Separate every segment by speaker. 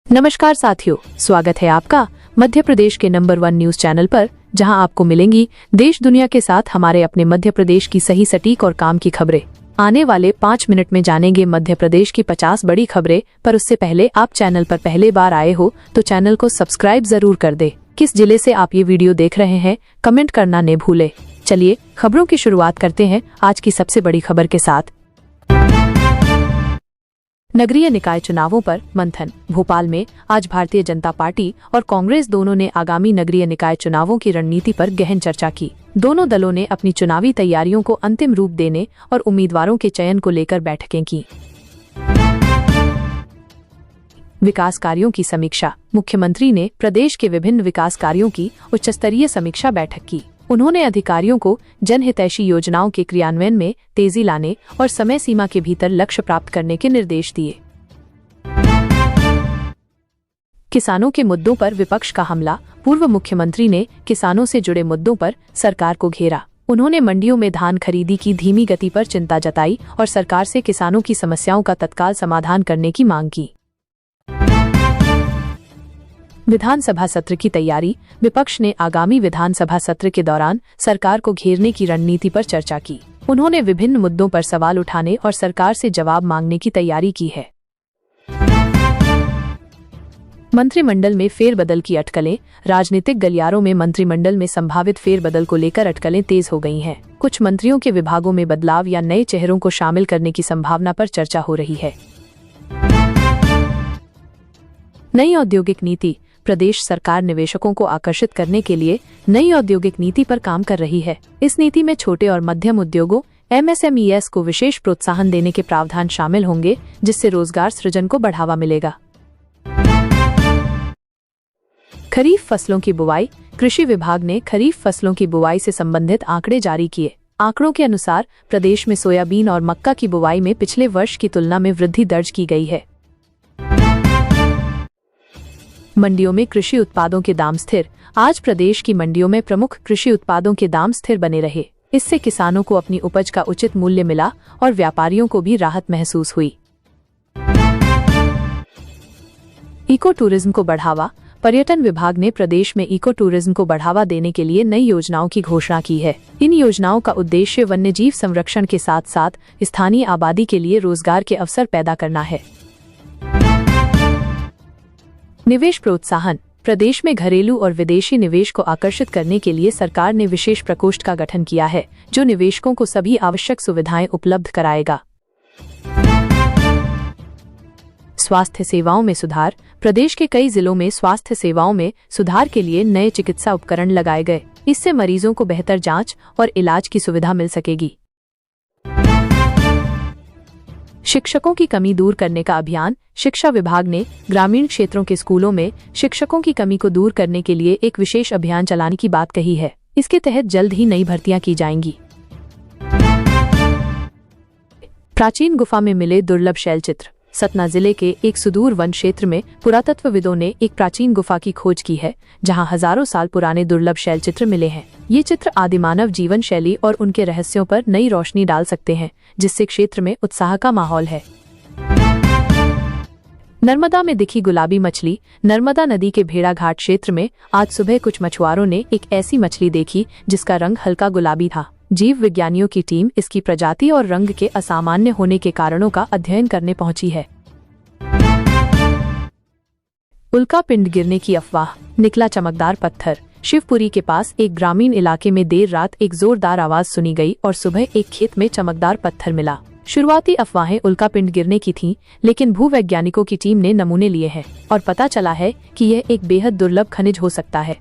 Speaker 1: नमस्कार साथियों, स्वागत है आपका मध्य प्रदेश के नंबर 1 न्यूज चैनल पर, जहां आपको मिलेंगी देश दुनिया के साथ हमारे अपने मध्य प्रदेश की सही सटीक और काम की खबरें। आने वाले 5 मिनट में जानेंगे मध्य प्रदेश की 50 बड़ी खबरें, पर उससे पहले आप चैनल पर पहले बार आए हो तो चैनल को सब्सक्राइब जरूर कर दे। किस जिले से आप ये वीडियो देख रहे हैं कमेंट करना न भूले। चलिए खबरों की शुरुआत करते हैं आज की सबसे बड़ी खबर के साथ। नगरीय निकाय चुनावों पर मंथन। भोपाल में आज भारतीय जनता पार्टी और कांग्रेस दोनों ने आगामी नगरीय निकाय चुनावों की रणनीति पर गहन चर्चा की। दोनों दलों ने अपनी चुनावी तैयारियों को अंतिम रूप देने और उम्मीदवारों के चयन को लेकर बैठकें की। विकास कार्यों की समीक्षा। मुख्यमंत्री ने प्रदेश के विभिन्न विकास कार्यों की उच्चस्तरीय समीक्षा बैठक की। उन्होंने अधिकारियों को जनहितैषी योजनाओं के क्रियान्वयन में तेजी लाने और समय सीमा के भीतर लक्ष्य प्राप्त करने के निर्देश दिए। किसानों के मुद्दों पर विपक्ष का हमला। पूर्व मुख्यमंत्री ने किसानों से जुड़े मुद्दों पर सरकार को घेरा। उन्होंने मंडियों में धान खरीदी की धीमी गति पर चिंता जताई और सरकार से किसानों की समस्याओं का तत्काल समाधान करने की मांग की। विधानसभा सत्र की तैयारी। विपक्ष ने आगामी विधानसभा सत्र के दौरान सरकार को घेरने की रणनीति पर चर्चा की। उन्होंने विभिन्न मुद्दों पर सवाल उठाने और सरकार से जवाब मांगने की तैयारी की है। मंत्रिमंडल में फेरबदल की अटकलें। राजनीतिक गलियारों में मंत्रिमंडल में संभावित फेरबदल को लेकर अटकलें तेज हो गई हैं। कुछ मंत्रियों के विभागों में बदलाव या नए चेहरों को शामिल करने की संभावना पर चर्चा हो रही है। नई औद्योगिक नीति। प्रदेश सरकार निवेशकों को आकर्षित करने के लिए नई औद्योगिक नीति पर काम कर रही है। इस नीति में छोटे और मध्यम उद्योगों MSMEs को विशेष प्रोत्साहन देने के प्रावधान शामिल होंगे, जिससे रोजगार सृजन को बढ़ावा मिलेगा। खरीफ फसलों की बुवाई। कृषि विभाग ने खरीफ फसलों की बुवाई से संबंधित आंकड़े जारी किए। आंकड़ों के अनुसार प्रदेश में सोयाबीन और मक्का की बुवाई में पिछले वर्ष की तुलना में वृद्धि दर्ज की गई है। मंडियों में कृषि उत्पादों के दाम स्थिर। आज प्रदेश की मंडियों में प्रमुख कृषि उत्पादों के दाम स्थिर बने रहे। इससे किसानों को अपनी उपज का उचित मूल्य मिला और व्यापारियों को भी राहत महसूस हुई। इको टूरिज्म को बढ़ावा। पर्यटन विभाग ने प्रदेश में इको टूरिज्म को बढ़ावा देने के लिए नई योजनाओं की घोषणा की है। इन योजनाओं का उद्देश्य वन्यजीव संरक्षण के साथ साथ स्थानीय आबादी के लिए रोजगार के अवसर पैदा करना है। निवेश प्रोत्साहन। प्रदेश में घरेलू और विदेशी निवेश को आकर्षित करने के लिए सरकार ने विशेष प्रकोष्ठ का गठन किया है, जो निवेशकों को सभी आवश्यक सुविधाएं उपलब्ध कराएगा। स्वास्थ्य सेवाओं में सुधार। प्रदेश के कई जिलों में स्वास्थ्य सेवाओं में सुधार के लिए नए चिकित्सा उपकरण लगाए गए। इससे मरीजों को बेहतर जांच और इलाज की सुविधा मिल सकेगी। शिक्षकों की कमी दूर करने का अभियान। शिक्षा विभाग ने ग्रामीण क्षेत्रों के स्कूलों में शिक्षकों की कमी को दूर करने के लिए एक विशेष अभियान चलाने की बात कही है। इसके तहत जल्द ही नई भर्तियां की जाएंगी। प्राचीन गुफा में मिले दुर्लभ शैलचित्र। सतना जिले के एक सुदूर वन क्षेत्र में पुरातत्वविदों ने एक प्राचीन गुफा की खोज की है, जहां हजारों साल पुराने दुर्लभ शैलचित्र मिले हैं। ये चित्र आदिमानव जीवन शैली और उनके रहस्यों पर नई रोशनी डाल सकते हैं, जिससे क्षेत्र में उत्साह का माहौल है। नर्मदा में दिखी गुलाबी मछली। नर्मदा नदी के भेड़ाघाट क्षेत्र में आज सुबह कुछ मछुआरों ने एक ऐसी मछली देखी जिसका रंग हल्का गुलाबी था। जीव विज्ञानियों की टीम इसकी प्रजाति और रंग के असामान्य होने के कारणों का अध्ययन करने पहुंची है। उल्का पिंड गिरने की अफवाह। निकला चमकदार पत्थर। शिवपुरी के पास एक ग्रामीण इलाके में देर रात एक जोरदार आवाज सुनी गई और सुबह एक खेत में चमकदार पत्थर मिला। शुरुआती अफवाहें उल्का पिंड गिरने की थीं, लेकिन भूवैज्ञानिकों की टीम ने नमूने लिए हैं और पता चला है कि यह एक बेहद दुर्लभ खनिज हो सकता है।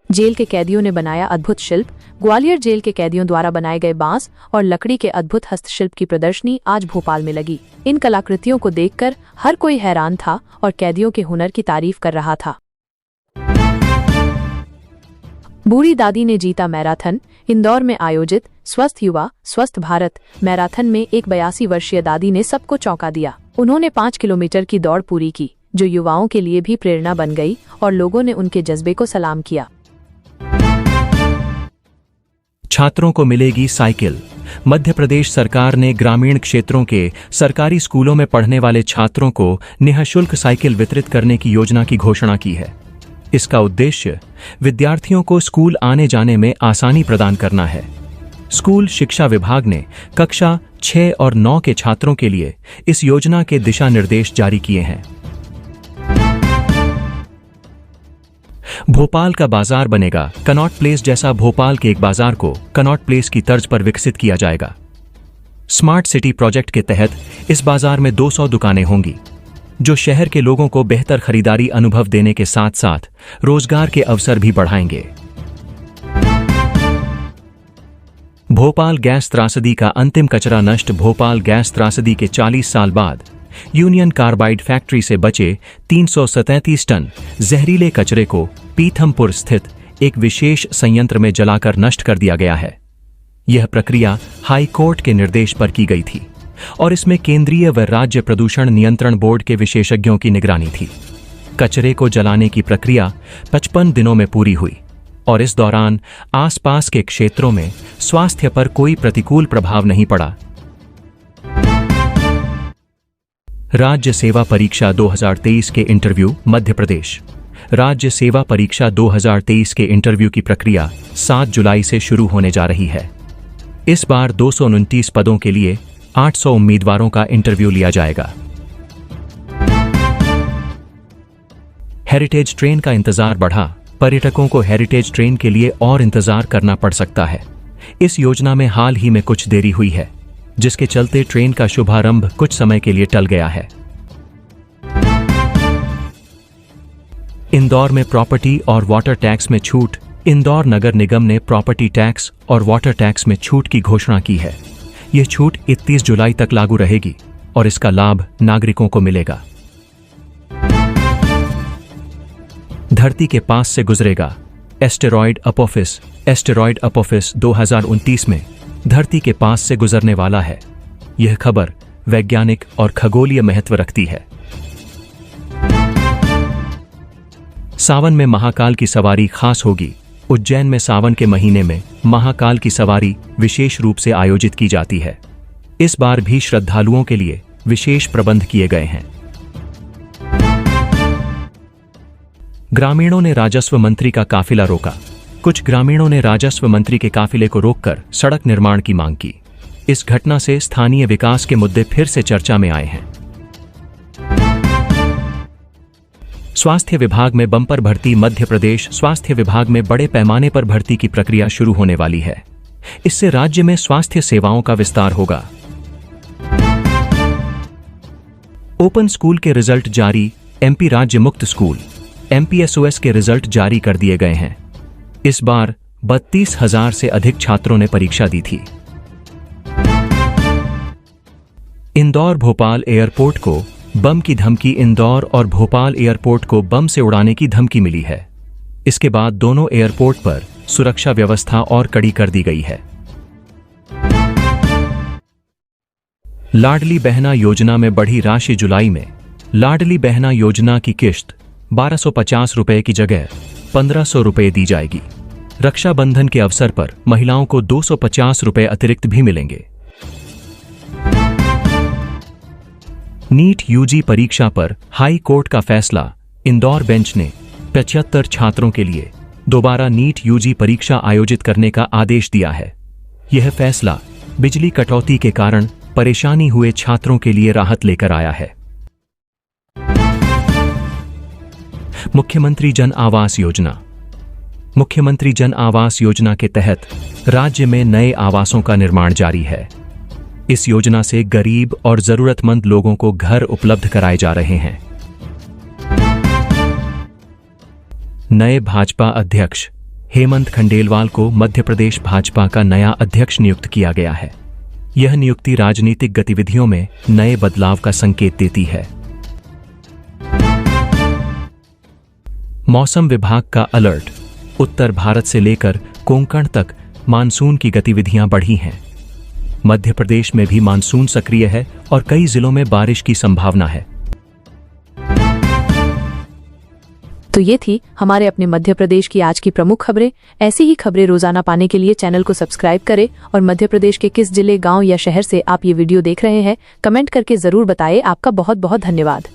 Speaker 1: जेल के कैदियों ने बनाया अद्भुत शिल्प। ग्वालियर जेल के कैदियों द्वारा बनाए गए बांस और लकड़ी के अद्भुत हस्तशिल्प की प्रदर्शनी आज भोपाल में लगी। इन कलाकृतियों को देखकर हर कोई हैरान था और कैदियों के हुनर की तारीफ कर रहा था। बूढ़ी दादी ने जीता मैराथन। इंदौर में आयोजित स्वस्थ युवा स्वस्थ भारत मैराथन में एक 82 वर्षीय दादी ने सबको चौंका दिया। उन्होंने 5 किलोमीटर की दौड़ पूरी की, जो युवाओं के लिए भी प्रेरणा बन गई और लोगों ने उनके जज्बे को सलाम किया।
Speaker 2: छात्रों को मिलेगी साइकिल। मध्य प्रदेश सरकार ने ग्रामीण क्षेत्रों के सरकारी स्कूलों में पढ़ने वाले छात्रों को निःशुल्क साइकिल वितरित करने की योजना की घोषणा की है। इसका उद्देश्य विद्यार्थियों को स्कूल आने जाने में आसानी प्रदान करना है। स्कूल शिक्षा विभाग ने कक्षा 6 और 9 के छात्रों के लिए इस योजना के दिशा निर्देश जारी किए हैं। भोपाल का बाजार बनेगा कनॉट प्लेस जैसा। भोपाल के एक बाजार को कनॉट प्लेस की तर्ज पर विकसित किया जाएगा। स्मार्ट सिटी प्रोजेक्ट के तहत इस बाजार में 200 दुकानें होंगी, जो शहर के लोगों को बेहतर खरीदारी अनुभव देने के साथ साथ रोजगार के अवसर भी बढ़ाएंगे। भोपाल गैस त्रासदी का अंतिम कचरा नष्ट। भोपाल गैस त्रासदी के 40 साल बाद यूनियन कार्बाइड फैक्ट्री से बचे 337 टन जहरीले कचरे को पीथमपुर स्थित एक विशेष संयंत्र में जलाकर नष्ट कर दिया गया है। यह प्रक्रिया हाई कोर्ट के निर्देश पर की गई थी और इसमें केंद्रीय व राज्य प्रदूषण नियंत्रण बोर्ड के विशेषज्ञों की निगरानी थी। कचरे को जलाने की प्रक्रिया 55 दिनों में पूरी हुई और इस दौरान आसपास के क्षेत्रों में स्वास्थ्य पर कोई प्रतिकूल प्रभाव नहीं पड़ा। राज्य सेवा परीक्षा 2023 के इंटरव्यू। मध्य प्रदेश राज्य सेवा परीक्षा 2023 के इंटरव्यू की प्रक्रिया 7 जुलाई से शुरू होने जा रही है। इस बार 229 पदों के लिए 800 उम्मीदवारों का इंटरव्यू लिया जाएगा। हेरिटेज ट्रेन का इंतजार बढ़ा। पर्यटकों को हेरिटेज ट्रेन के लिए और इंतजार करना पड़ सकता है। इस योजना में हाल ही में कुछ देरी हुई है, जिसके चलते ट्रेन का शुभारंभ कुछ समय के लिए टल गया है। इंदौर में प्रॉपर्टी और वाटर टैक्स में छूट। इंदौर नगर निगम ने प्रॉपर्टी टैक्स और वाटर टैक्स में छूट की घोषणा की है। यह छूट 31 जुलाई तक लागू रहेगी और इसका लाभ नागरिकों को मिलेगा। धरती के पास से गुजरेगा एस्टेरॉयड अपोफिस। एस्टेरॉयड अपोफिस 2029 में धरती के पास से गुजरने वाला है। यह खबर वैज्ञानिक और खगोलीय महत्व रखती है। सावन में महाकाल की सवारी खास होगी। उज्जैन में सावन के महीने में महाकाल की सवारी विशेष रूप से आयोजित की जाती है। इस बार भी श्रद्धालुओं के लिए विशेष प्रबंध किए गए हैं। ग्रामीणों ने राजस्व मंत्री का काफिला रोका। कुछ ग्रामीणों ने राजस्व मंत्री के काफिले को रोककर सड़क निर्माण की मांग की। इस घटना से स्थानीय विकास के मुद्दे फिर से चर्चा में आए हैं। स्वास्थ्य विभाग में बम्पर भर्ती। मध्य प्रदेश स्वास्थ्य विभाग में बड़े पैमाने पर भर्ती की प्रक्रिया शुरू होने वाली है। इससे राज्य में स्वास्थ्य सेवाओं का विस्तार होगा। ओपन स्कूल के रिजल्ट जारी। एमपी राज्य मुक्त स्कूल एमपीएसओएस के रिजल्ट जारी कर दिए गए हैं। इस बार 32,000 से अधिक छात्रों ने परीक्षा दी थी। इंदौर भोपाल एयरपोर्ट को बम की धमकी। इंदौर और भोपाल एयरपोर्ट को बम से उड़ाने की धमकी मिली है। इसके बाद दोनों एयरपोर्ट पर सुरक्षा व्यवस्था और कड़ी कर दी गई है। लाडली बहना योजना में बढ़ी राशि। जुलाई में लाडली बहना योजना की किश्त 1250 रुपए की जगह 1500 रुपए दी जाएगी। रक्षाबंधन के अवसर पर महिलाओं को 250 रुपए अतिरिक्त भी मिलेंगे। नीट यूजी परीक्षा पर हाई कोर्ट का फैसला। इंदौर बेंच ने 75 छात्रों के लिए दोबारा नीट यूजी परीक्षा आयोजित करने का आदेश दिया है। यह फैसला बिजली कटौती के कारण परेशानी हुए छात्रों के लिए राहत लेकर आया है। मुख्यमंत्री जन आवास योजना। मुख्यमंत्री जन आवास योजना के तहत राज्य में नए आवासों का निर्माण जारी है। इस योजना से गरीब और जरूरतमंद लोगों को घर उपलब्ध कराए जा रहे हैं। नए भाजपा अध्यक्ष हेमंत खंडेलवाल को मध्य प्रदेश भाजपा का नया अध्यक्ष नियुक्त किया गया है। यह नियुक्ति राजनीतिक गतिविधियों में नए बदलाव का संकेत देती है। मौसम विभाग का अलर्ट। उत्तर भारत से लेकर कोंकण तक मानसून की गतिविधियां बढ़ी हैं। मध्य प्रदेश में भी मानसून सक्रिय है और कई जिलों में बारिश की संभावना है।
Speaker 1: तो ये थी हमारे अपने मध्य प्रदेश की आज की प्रमुख खबरें। ऐसी ही खबरें रोजाना पाने के लिए चैनल को सब्सक्राइब करें और मध्य प्रदेश के किस जिले, गांव या शहर से आप ये वीडियो देख रहे हैं, कमेंट करके जरूर बताएं। आपका बहुत बहुत धन्यवाद।